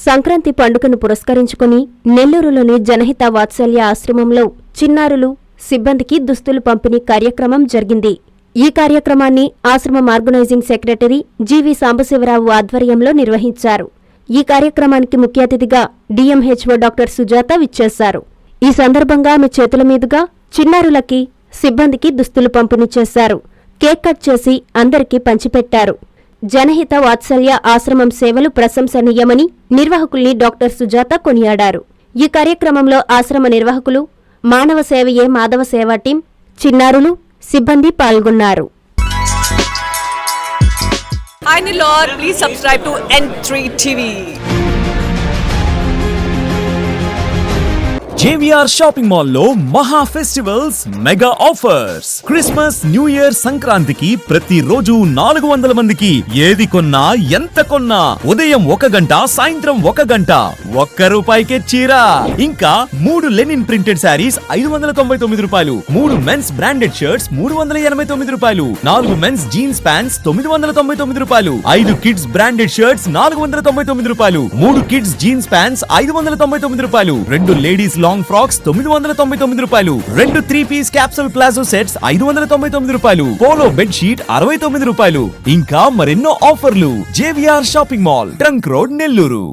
సంక్రాంతి పండుగను పురస్కరించుకుని నెల్లూరులోని జనహిత వాత్సల్య ఆశ్రమంలో చిన్నారులు, సిబ్బందికి దుస్తులు పంపిణీ కార్యక్రమం జరిగింది. ఈ కార్యక్రమాన్ని ఆశ్రమం ఆర్గనైజింగ్ సెక్రటరీ జీవి సాంబశివరావు ఆధ్వర్యంలో నిర్వహించారు. ఈ కార్యక్రమానికి ముఖ్య అతిథిగా డిఎంహెచ్ఓ డాక్టర్ సుజాత విచ్చేశారు. ఈ సందర్భంగా ఆమె చేతుల మీదుగా చిన్నారులకి, సిబ్బందికి దుస్తులు పంపిణీ చేశారు. కేక్ కట్ చేసి అందరికీ పంచిపెట్టారు. జనహిత వాత్సల్య ఆశ్రమం సేవలు ప్రశంసనీయమని నిర్వాహకుల్ని డాక్టర్ సుజాత కొనియాడారు. ఈ కార్యక్రమంలో ఆశ్రమ నిర్వాహకులు, మానవ సేవయే మాధవ సేవా టీం, చిన్నారులు, సిబ్బంది పాల్గొన్నారు. Hi Nilor, please subscribe to N3 TV. JVR shopping mall లో మహా festivals mega offers. Christmas, new year, సంక్రాంతికి ప్రతి రోజు 400 మందికి ఏది కొన్నా ఎంత కొన్నా ఉదయం 1 గంట, సాయంత్రం 1 గంట ₹1కే చీర. ఇంకా 3 linen printed saris ₹599, 3 men's branded shirts ₹389, 4 men's jeans pants ₹999, 5 kids branded shirts ₹499, 3 kids jeans pants ₹599, 2 ladies long frocks ₹999, 2 three piece capsule palazzo sets ₹599, polo bed sheet ₹69. ఇంకా మరెన్నో ఆఫర్లు. JVR shopping mall, trunk road, Nellore.